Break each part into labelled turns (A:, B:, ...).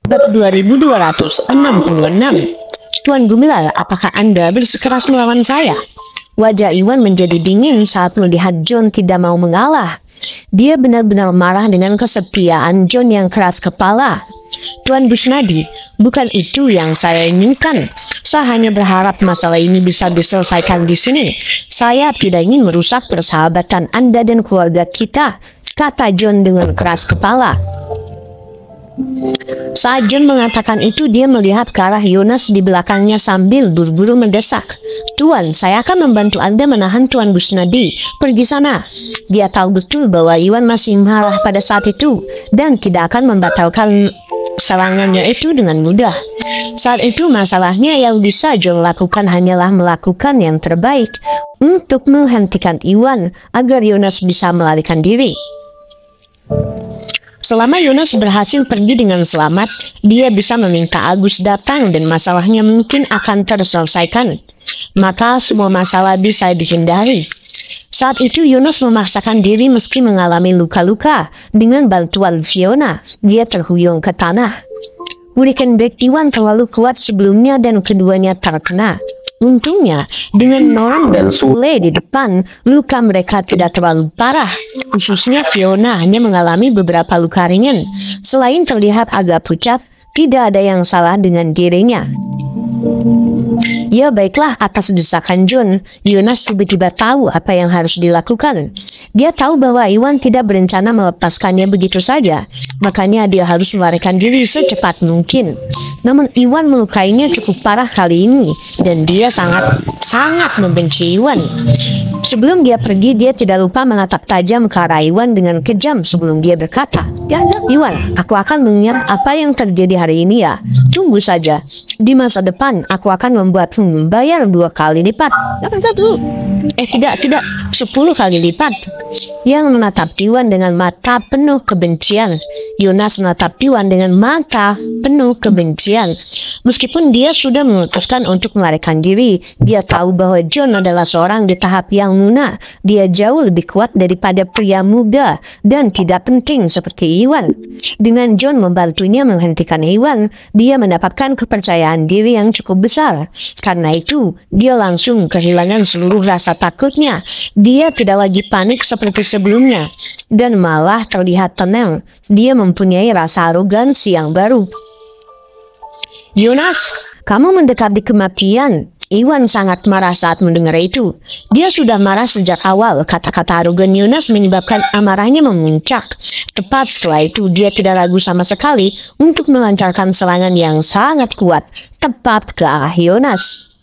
A: Bab 2266. Tuan Gumilar, apakah Anda bersikeras melawan saya? Wajah Iwan menjadi dingin saat melihat John tidak mau mengalah. Dia benar-benar marah dengan kesetiaan John yang keras kepala. Tuan Busnadi, bukan itu yang saya inginkan. Saya hanya berharap masalah ini bisa diselesaikan di sini. Saya tidak ingin merusak persahabatan Anda dan keluarga kita, kata John dengan keras kepala. Saat John mengatakan itu, dia melihat ke arah Yonas di belakangnya sambil buru-buru mendesak. Tuan, saya akan membantu Anda menahan Tuan Busnadi. Pergi sana. Dia tahu betul bahwa Iwan masih marah pada saat itu dan tidak akan membatalkan serangannya itu dengan mudah. Saat itu masalahnya yang bisa John lakukan hanyalah melakukan yang terbaik untuk menghentikan Iwan agar Yonas bisa melarikan diri. Selama Yonas berhasil pergi dengan selamat, dia bisa meminta Agus datang dan masalahnya mungkin akan terselesaikan. Maka semua masalah bisa dihindari. Saat itu Yonas memaksakan diri meski mengalami luka-luka. Dengan bantuan Fiona, dia terhuyung ke tanah. Hurricane Back Iwan terlalu kuat sebelumnya dan keduanya terkena. Untungnya, dengan Norm dan Sule di depan, luka mereka tidak terlalu parah. Khususnya Fiona hanya mengalami beberapa luka ringan. Selain terlihat agak pucat, tidak ada yang salah dengan dirinya. Ya baiklah, atas desakan John, Yonas tiba-tiba tahu apa yang harus dilakukan. Dia tahu bahwa Iwan tidak berencana melepaskannya begitu saja, makanya dia harus melarikan diri secepat mungkin. Namun Iwan melukainya cukup parah kali ini, dan dia sangat membenci Iwan. Sebelum dia pergi, dia tidak lupa menatap tajam ke arah Iwan dengan kejam sebelum dia berkata, Iwan, aku akan mengingat apa yang terjadi hari ini ya. Tunggu saja. Di masa depan, aku akan membuatmu membayar 2 kali lipat. Tidak, 10 kali lipat. Yang menatap Iwan dengan mata penuh kebencian. Yonas menatap Iwan dengan mata penuh kebencian. Meskipun dia sudah memutuskan untuk melarikan diri, dia tahu bahwa John adalah seorang di tahap yang lunak. Dia jauh lebih kuat daripada pria muda dan tidak penting seperti Iwan. Dengan John membantunya menghentikan Iwan, dia mendapatkan kepercayaan diri yang cukup besar. Karena itu, dia langsung kehilangan seluruh rasa takutnya. Dia tidak lagi panik seperti sebelumnya, dan malah terlihat tenang. Dia mempunyai rasa arogansi yang baru. Yonas, kamu mendekati kematian. Iwan sangat marah saat mendengar itu. Dia sudah marah sejak awal. Kata-kata arogan Yonas menyebabkan amarahnya memuncak. Tepat setelah itu, dia tidak ragu sama sekali untuk melancarkan serangan yang sangat kuat tepat ke arah Yonas.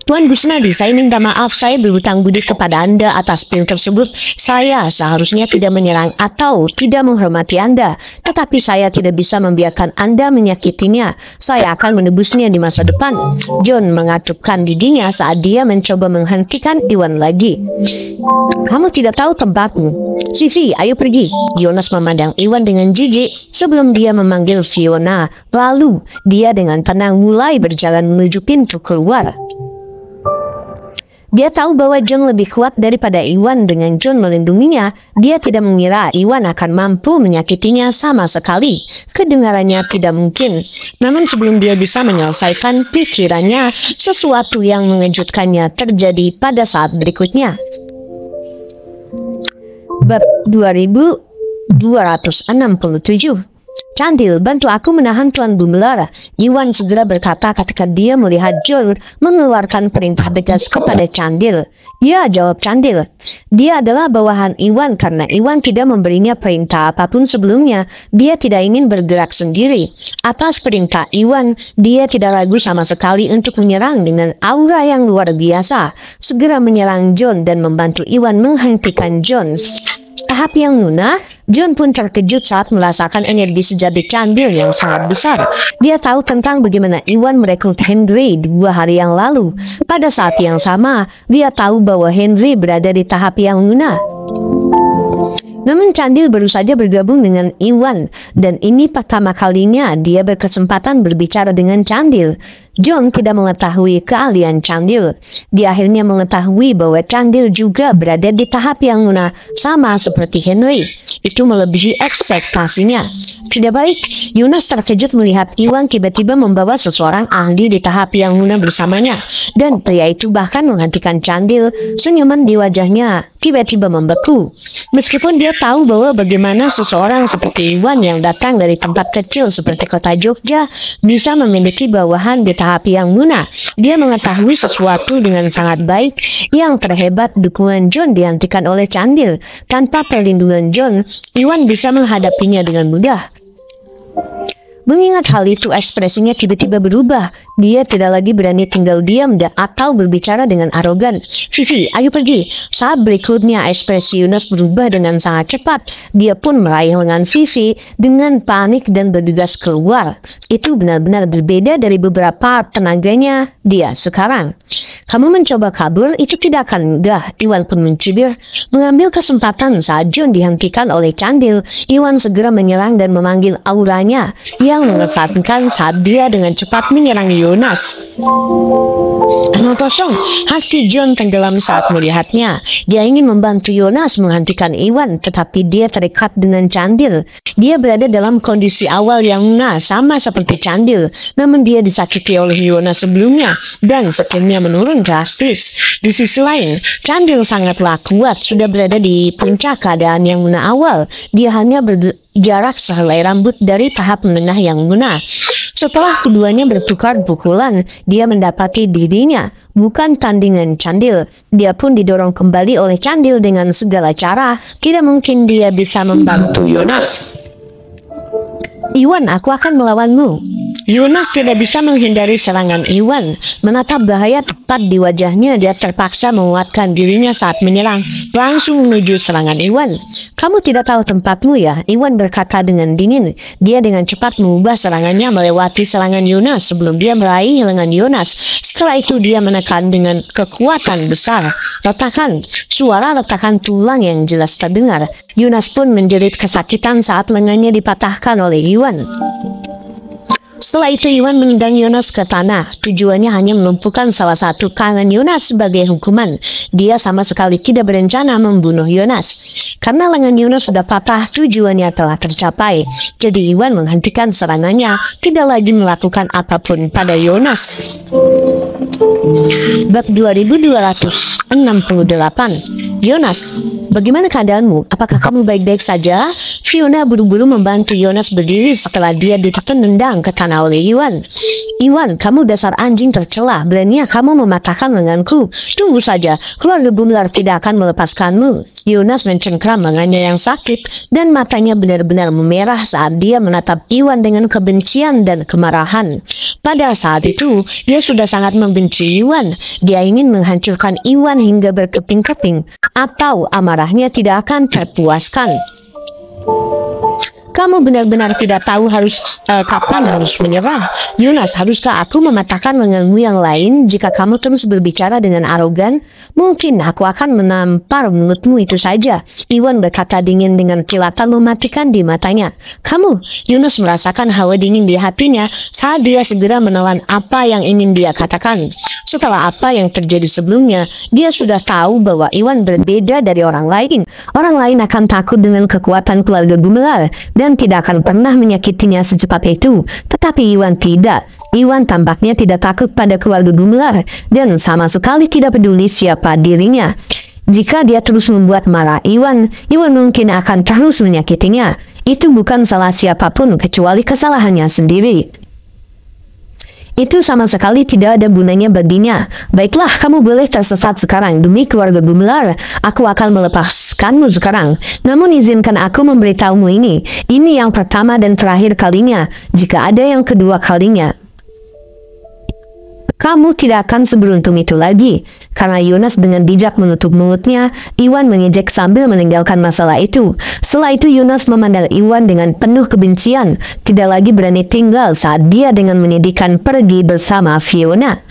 A: Tuan Busnadi, saya minta maaf, saya berhutang budi kepada Anda atas pil tersebut. Saya seharusnya tidak menyerang atau tidak menghormati Anda, tetapi saya tidak bisa membiarkan Anda menyakitinya. Saya akan menebusnya di masa depan. John mengatupkan giginya saat dia mencoba menghentikan Iwan lagi. Kamu tidak tahu tempatmu. Sisi, ayo pergi. Yonas memandang Iwan dengan jijik sebelum dia memanggil Fiona. Lalu, dia dengan tenang mulai berjalan menuju pintu keluar. Dia tahu bahwa John lebih kuat daripada Iwan. Dengan John melindunginya, dia tidak mengira Iwan akan mampu menyakitinya sama sekali. Kedengarannya tidak mungkin. Namun sebelum dia bisa menyelesaikan pikirannya, sesuatu yang mengejutkannya terjadi pada saat berikutnya. Bab 2267. Candil, bantu aku menahan Tuan Gumilar. Iwan segera berkata ketika dia melihat John mengeluarkan perintah tegas kepada Candil. Ya, jawab Candil. Dia adalah bawahan Iwan karena Iwan tidak memberinya perintah apapun sebelumnya. Dia tidak ingin bergerak sendiri. Atas perintah Iwan, dia tidak ragu sama sekali untuk menyerang dengan aura yang luar biasa. Segera menyerang John dan membantu Iwan menghentikan John. Tahap yang lunak, John pun terkejut saat merasakan energi sejati Candil yang sangat besar. Dia tahu tentang bagaimana Iwan merekrut Henry 2 hari yang lalu. Pada saat yang sama, dia tahu bahwa Henry berada di tahap yang lunak. Namun Candil baru saja bergabung dengan Iwan, dan ini pertama kalinya dia berkesempatan berbicara dengan Candil. John tidak mengetahui keahlian Candil. Dia akhirnya mengetahui bahwa Candil juga berada di tahap yang sama seperti Henry. Itu melebihi ekspektasinya. Tidak baik, Yunas terkejut melihat Iwan tiba-tiba membawa seseorang ahli di tahap yang bersamanya. Dan pria itu bahkan menghentikan Candil. Senyuman di wajahnya tiba-tiba membeku. Meskipun dia tahu bahwa bagaimana seseorang seperti Iwan yang datang dari tempat kecil seperti kota Jogja bisa memiliki bawahan di tahap yang dia mengetahui sesuatu dengan sangat baik. Yang terhebat, dukungan John dihentikan oleh Candil. Tanpa perlindungan John, Iwan bisa menghadapinya dengan mudah. Mengingat hal itu, ekspresinya tiba-tiba berubah. Dia tidak lagi berani tinggal diam atau berbicara dengan arogan. "Vivi, ayo pergi." Saat berikutnya, ekspresi Yunas berubah dengan sangat cepat. Dia pun meraih lengan Vivi dengan panik dan bergegas keluar. Itu benar-benar berbeda dari beberapa tenaganya dia sekarang. "Kamu mencoba kabur, itu tidak akan mudah." Iwan pun mencibir. Mengambil kesempatan saat John dihentikan oleh Candil, Iwan segera menyerang dan memanggil auranya yang mengesankan saat dia dengan cepat menyerang Yunas. Kosong, hati John tenggelam saat melihatnya. Dia ingin membantu Yunas menghentikan Iwan, tetapi dia terikat dengan Candil. Dia berada dalam kondisi awal yang sama seperti Candil, namun dia disakiti oleh Yunas sebelumnya dan skillnya menurun drastis. Di sisi lain, Candil sangatlah kuat, sudah berada di puncak keadaan yang awal. Dia hanya berjarak sehelai rambut dari tahap menengah yang Setelah keduanya bertukar pukulan, dia mendapati dirinya bukan tandingan Candil. Dia pun didorong kembali oleh Candil dengan segala cara. Tidak mungkin dia bisa membantu Yunas. "Iwan, aku akan melawanmu." Yunas tidak bisa menghindari serangan Iwan. Menatap bahaya tepat di wajahnya, dia terpaksa menguatkan dirinya saat menyerang, langsung menuju serangan Iwan. "Kamu tidak tahu tempatmu ya?" Iwan berkata dengan dingin. Dia dengan cepat mengubah serangannya melewati serangan Yunas sebelum dia meraih lengan Yunas. Setelah itu dia menekan dengan kekuatan besar. Suara retakan tulang yang jelas terdengar. Yunas pun menjerit kesakitan saat lengannya dipatahkan oleh Iwan. Setelah itu Iwan menendang Yunas ke tanah. Tujuannya hanya melumpuhkan salah satu tangan Yunas sebagai hukuman. Dia sama sekali tidak berencana membunuh Yunas. Karena lengan Yunas sudah patah, tujuannya telah tercapai. Jadi Iwan menghentikan serangannya, tidak lagi melakukan apapun pada Yunas. Bab 2268. "Yunas, bagaimana keadaanmu? Apakah kamu baik-baik saja?" Fiona buru-buru membantu Yunas berdiri setelah dia ditendang ke tanah oleh Iwan. "Iwan, kamu dasar anjing tercela. Beraninya kamu mematahkan lenganku. Tunggu saja, keluarga Bumlar tidak akan melepaskanmu." Yunas mencengkram lengannya yang sakit dan matanya benar-benar memerah saat dia menatap Iwan dengan kebencian dan kemarahan. Pada saat itu, dia sudah sangat membenci Iwan. Dia ingin menghancurkan Iwan hingga berkeping-keping, atau amarahnya tidak akan terpuaskan. "Kamu benar-benar tidak tahu kapan harus menyerah. Yunas, haruskah aku mematahkan lenganmu yang lain jika kamu terus berbicara dengan arogan? Mungkin aku akan menampar mulutmu itu saja." Iwan berkata dingin dengan kilatan mematikan di matanya. Yunas merasakan hawa dingin di hatinya saat dia segera menelan apa yang ingin dia katakan. Setelah apa yang terjadi sebelumnya, dia sudah tahu bahwa Iwan berbeda dari orang lain. Orang lain akan takut dengan kekuatan keluarga Gumelar dan tidak akan pernah menyakitinya secepat itu. Tetapi Iwan tidak. Iwan tampaknya tidak takut pada keluarga Gumelar dan sama sekali tidak peduli siapa dirinya. Jika dia terus membuat marah Iwan mungkin akan terus menyakitinya. Itu bukan salah siapapun kecuali kesalahannya sendiri. Itu sama sekali tidak ada gunanya baginya. "Baiklah, kamu boleh tersesat sekarang. Demi keluarga Gumelar, aku akan melepaskanmu sekarang. Namun izinkan aku memberitahumu ini. Ini yang pertama dan terakhir kalinya. Jika ada yang kedua kalinya, kamu tidak akan seberuntung itu lagi." Karena Yunas dengan bijak menutup mulutnya, Iwan mengejek sambil meninggalkan masalah itu. Setelah itu Yunas memandang Iwan dengan penuh kebencian, tidak lagi berani tinggal saat dia dengan menyedihkan pergi bersama Fiona.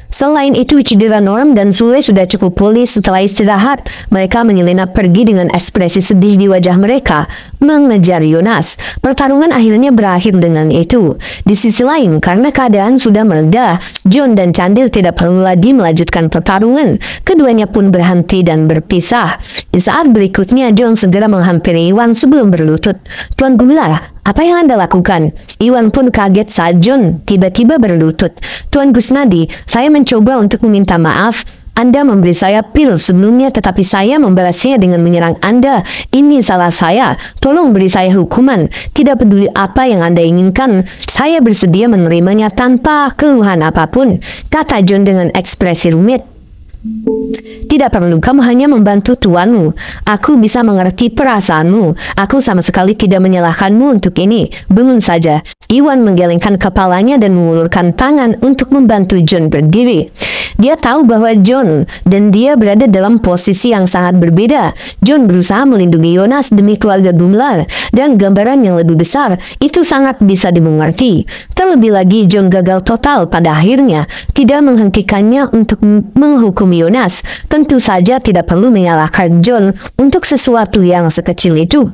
A: Selain itu, cedera Norm dan Sule sudah cukup pulih setelah istirahat. Mereka menyelinap pergi dengan ekspresi sedih di wajah mereka, mengejar Yonas. Pertarungan akhirnya berakhir dengan itu. Di sisi lain, karena keadaan sudah mereda, John dan Candil tidak perlu lagi melanjutkan pertarungan. Keduanya pun berhenti dan berpisah. Di saat berikutnya, John segera menghampiri Iwan sebelum berlutut. "Tuan Gumilar, apa yang Anda lakukan?" Iwan pun kaget saat John tiba-tiba berlutut. "Tuan Gusnadi, saya mencoba untuk meminta maaf. Anda memberi saya pil sebelumnya, tetapi saya membalasnya dengan menyerang Anda. Ini salah saya. Tolong beri saya hukuman. Tidak peduli apa yang Anda inginkan, saya bersedia menerimanya tanpa keluhan apapun," kata John dengan ekspresi rumit. "Tidak perlu, kamu hanya membantu tuanmu. Aku bisa mengerti perasaanmu. Aku sama sekali tidak menyalahkanmu untuk ini. Bangun saja." Iwan menggelengkan kepalanya dan mengulurkan tangan untuk membantu John berdiri. Dia tahu bahwa John dan dia berada dalam posisi yang sangat berbeda. John berusaha melindungi Yonas demi keluarga Gumilar, dan gambaran yang lebih besar itu sangat bisa dimengerti. Terlebih lagi, John gagal total pada akhirnya, tidak menghentikannya untuk menghukum Yonas. Tentu saja tidak perlu menyalahkan John untuk sesuatu yang sekecil itu.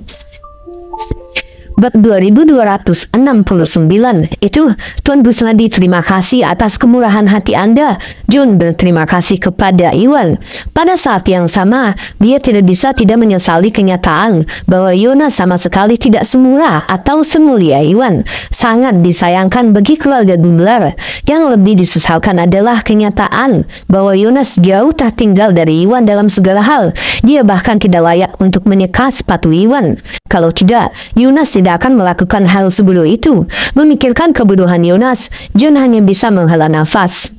A: Bab 2269 itu, "Tuan Gusnadi, terima kasih atas kemurahan hati Anda." John berterima kasih kepada Iwan. Pada saat yang sama, dia tidak bisa tidak menyesali kenyataan bahwa Yonas sama sekali tidak semurah atau semulia Iwan. Sangat disayangkan bagi keluarga Gumilar. Yang lebih disesalkan adalah kenyataan bahwa Yonas jauh tertinggal dari Iwan dalam segala hal. Dia bahkan tidak layak untuk menyekat sepatu Iwan. Kalau tidak, Yonas tidak akan melakukan hal sebodoh itu. Memikirkan kebodohan Yonas, John hanya bisa menghela nafas.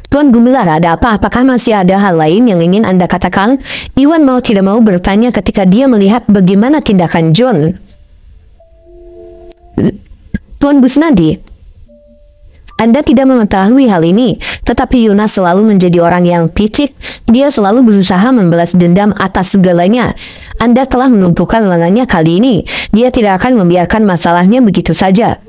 A: "Tuan Gumilar, ada apa? Apakah masih ada hal lain yang ingin Anda katakan?" Iwan mau tidak mau bertanya ketika dia melihat bagaimana tindakan John. "Tuan Gusnadi, Anda tidak mengetahui hal ini, tetapi Yonas selalu menjadi orang yang picik. Dia selalu berusaha membalas dendam atas segalanya. Anda telah melumpuhkan lengannya kali ini. Dia tidak akan membiarkan masalahnya begitu saja."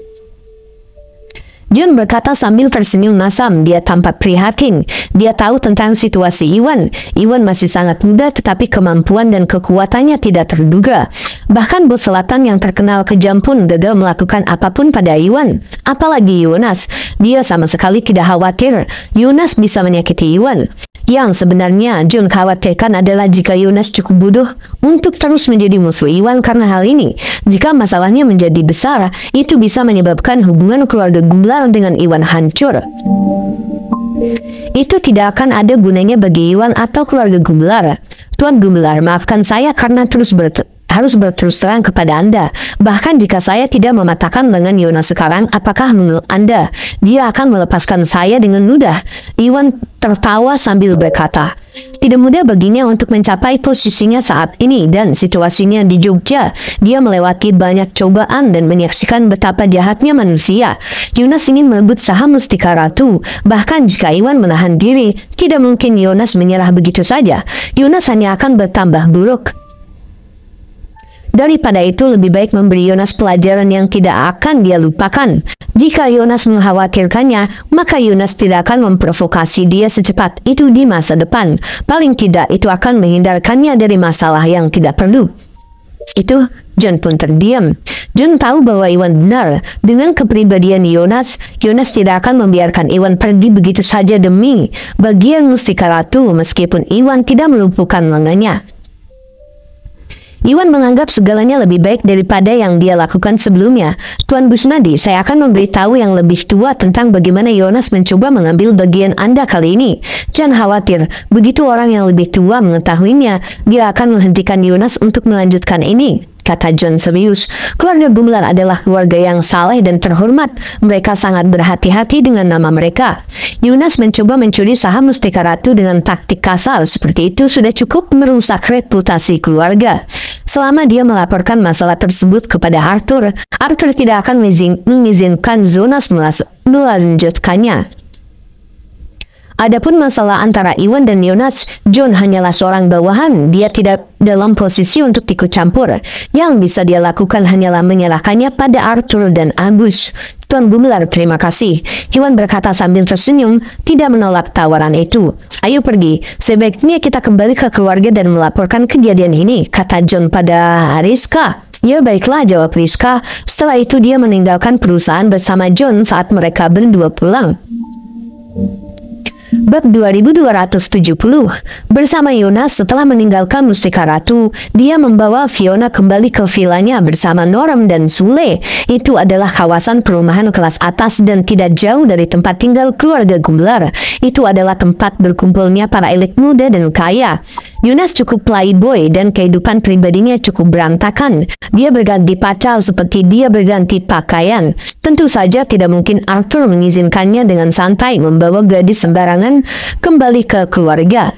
A: John berkata sambil tersenyum masam. Dia tampak prihatin. Dia tahu tentang situasi Iwan. Iwan masih sangat muda, tetapi kemampuan dan kekuatannya tidak terduga. Bahkan bos selatan yang terkenal kejam pun gagal melakukan apapun pada Iwan. Apalagi Yonas. Dia sama sekali tidak khawatir Yonas bisa menyakiti Iwan. Yang sebenarnya John khawatirkan adalah jika Yonas cukup bodoh untuk terus menjadi musuh Iwan karena hal ini. Jika masalahnya menjadi besar, itu bisa menyebabkan hubungan keluarga Gumilar dengan Iwan hancur. Itu tidak akan ada gunanya bagi Iwan atau keluarga Gumilar. "Tuan Gumilar, maafkan saya karena harus berterus terang kepada Anda. Bahkan jika saya tidak mematahkan lengan Yonas sekarang, apakah menurut Anda dia akan melepaskan saya dengan mudah?" Iwan tertawa sambil berkata, tidak mudah baginya untuk mencapai posisinya saat ini dan situasinya di Jogja. Dia melewati banyak cobaan dan menyaksikan betapa jahatnya manusia. Yonas ingin merebut saham Mustika Ratu. Bahkan jika Iwan menahan diri, tidak mungkin Yonas menyerah begitu saja. Yonas hanya akan bertambah buruk. Daripada itu, lebih baik memberi Yonas pelajaran yang tidak akan dia lupakan. Jika Yonas mengkhawatirkannya, maka Yonas tidak akan memprovokasi dia secepat itu di masa depan. Paling tidak, itu akan menghindarkannya dari masalah yang tidak perlu. Itu, John pun terdiam. John tahu bahwa Iwan benar. Dengan kepribadian Yonas tidak akan membiarkan Iwan pergi begitu saja demi bagian Mustika Ratu, meskipun Iwan tidak melumpuhkan lengannya. Iwan menganggap segalanya lebih baik daripada yang dia lakukan sebelumnya. "Tuan Gusnadi, saya akan memberitahu yang lebih tua tentang bagaimana Yonas mencoba mengambil bagian Anda kali ini. Jangan khawatir, begitu orang yang lebih tua mengetahuinya, dia akan menghentikan Yonas untuk melanjutkan ini," kata John serius. Keluarga Gumilar adalah keluarga yang saleh dan terhormat. Mereka sangat berhati-hati dengan nama mereka. Yonas mencoba mencuri saham Mustika Ratu dengan taktik kasar seperti itu sudah cukup merusak reputasi keluarga. Selama dia melaporkan masalah tersebut kepada Arthur tidak akan mengizinkan Yonas melanjutkannya. Adapun masalah antara Iwan dan Yonas, John hanyalah seorang bawahan. Dia tidak dalam posisi untuk ikut campur. Yang bisa dia lakukan hanyalah menyerahkannya pada Arthur dan Agus. Tuan Gumelar, terima kasih. Iwan berkata sambil tersenyum, tidak menolak tawaran itu. Ayo pergi, sebaiknya kita kembali ke keluarga dan melaporkan kejadian ini, kata John pada Rizka. Ya baiklah, jawab Rizka. Setelah itu dia meninggalkan perusahaan bersama John saat mereka berdua pulang. Bab 2270. Bersama Yonas setelah meninggalkan Mustika Ratu, dia membawa Fiona kembali ke vilanya bersama Norm dan Sule. Itu adalah kawasan perumahan kelas atas dan tidak jauh dari tempat tinggal keluarga Gumelar. Itu adalah tempat berkumpulnya para elit muda dan kaya. Yonas cukup playboy dan kehidupan pribadinya cukup berantakan. Dia berganti pacar seperti dia berganti pakaian. Tentu saja tidak mungkin Arthur mengizinkannya dengan santai membawa gadis sembarangan kembali ke keluarga.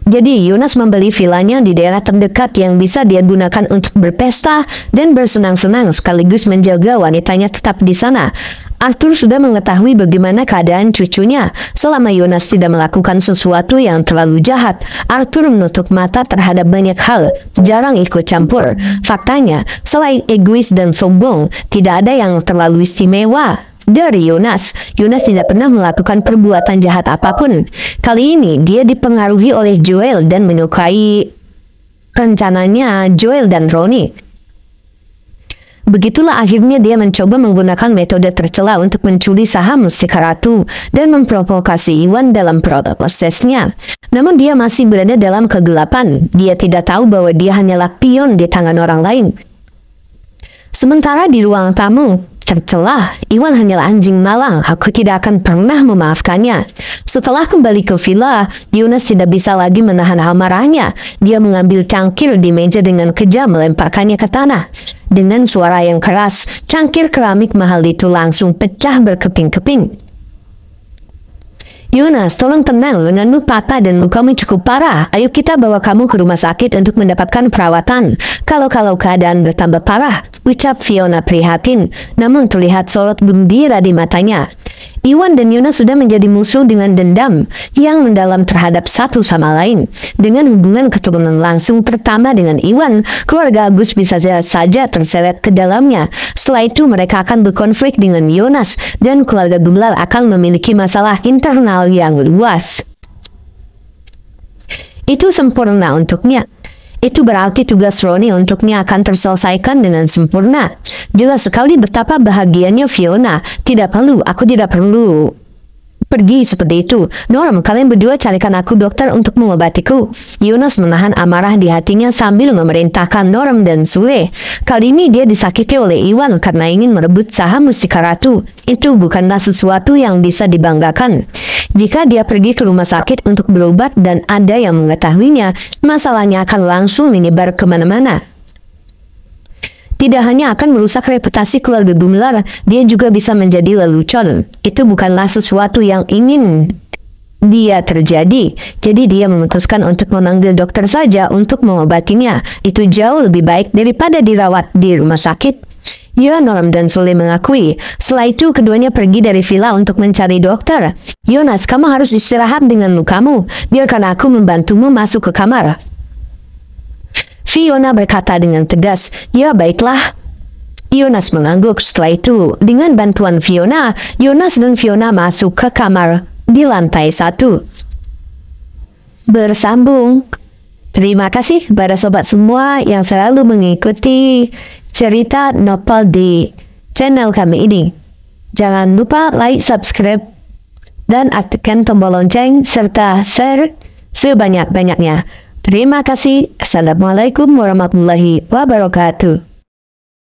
A: Jadi Yonas membeli vilanya di daerah terdekat yang bisa dia gunakan untuk berpesta dan bersenang-senang sekaligus menjaga wanitanya tetap di sana. Arthur sudah mengetahui bagaimana keadaan cucunya. Selama Yonas tidak melakukan sesuatu yang terlalu jahat, Arthur menutup mata terhadap banyak hal, jarang ikut campur. Faktanya, selain egois dan sombong, tidak ada yang terlalu istimewa dari Yonas. Yonas tidak pernah melakukan perbuatan jahat apapun. Kali ini dia dipengaruhi oleh Joel dan menyukai rencananya Joel dan Ronnie. Begitulah akhirnya dia mencoba menggunakan metode tercela untuk mencuri saham Mustika Ratu dan memprovokasi Iwan dalam prosesnya. Namun dia masih berada dalam kegelapan. Dia tidak tahu bahwa dia hanyalah pion di tangan orang lain. Sementara di ruang tamu, tercela, Iwan hanyalah anjing malang. Aku tidak akan pernah memaafkannya. Setelah kembali ke villa, Yonas tidak bisa lagi menahan amarahnya. Dia mengambil cangkir di meja dengan kejam melemparkannya ke tanah. Dengan suara yang keras, cangkir keramik mahal itu langsung pecah berkeping-keping. Yonas, tolong tenang, lenganmu patah dan lukamu cukup parah. Ayo kita bawa kamu ke rumah sakit untuk mendapatkan perawatan. Kalau keadaan bertambah parah, ucap Fiona prihatin, namun terlihat sorot gembira di matanya. Iwan dan Yonas sudah menjadi musuh dengan dendam yang mendalam terhadap satu sama lain. Dengan hubungan keturunan langsung pertama dengan Iwan, keluarga Agus bisa saja terseret ke dalamnya. Setelah itu mereka akan berkonflik dengan Yonas dan keluarga Gumelar akan memiliki masalah internal yang luas. Itu sempurna untuknya. Itu berarti tugas Ronnie untuknya akan terselesaikan dengan sempurna. Jelas sekali betapa bahagianya Fiona. Aku tidak perlu pergi seperti itu. Norm, kalian berdua carikan aku dokter untuk mengobatiku. Yonas menahan amarah di hatinya sambil memerintahkan Norm dan Sule. Kali ini dia disakiti oleh Iwan karena ingin merebut saham Mustika Ratu. Itu bukanlah sesuatu yang bisa dibanggakan. Jika dia pergi ke rumah sakit untuk berobat dan ada yang mengetahuinya, masalahnya akan langsung menyebar kemana-mana. Tidak hanya akan merusak reputasi keluarga Gumelar, dia juga bisa menjadi lelucon. Itu bukanlah sesuatu yang ingin dia terjadi. Jadi dia memutuskan untuk memanggil dokter saja untuk mengobatinya. Itu jauh lebih baik daripada dirawat di rumah sakit. Ya, Norm dan Sule mengakui. Setelah itu keduanya pergi dari villa untuk mencari dokter. Yonas, kamu harus istirahat dengan lukamu. Biarkan aku membantumu masuk ke kamar. Fiona berkata dengan tegas, ya baiklah. Yonas mengangguk. Setelah itu, dengan bantuan Fiona, Yonas dan Fiona masuk ke kamar di lantai 1. Bersambung. Terima kasih kepada sobat semua yang selalu mengikuti cerita novel di channel kami ini. Jangan lupa like, subscribe, dan aktifkan tombol lonceng serta share sebanyak-banyaknya. Terima kasih. Assalamualaikum warahmatullahi wabarakatuh.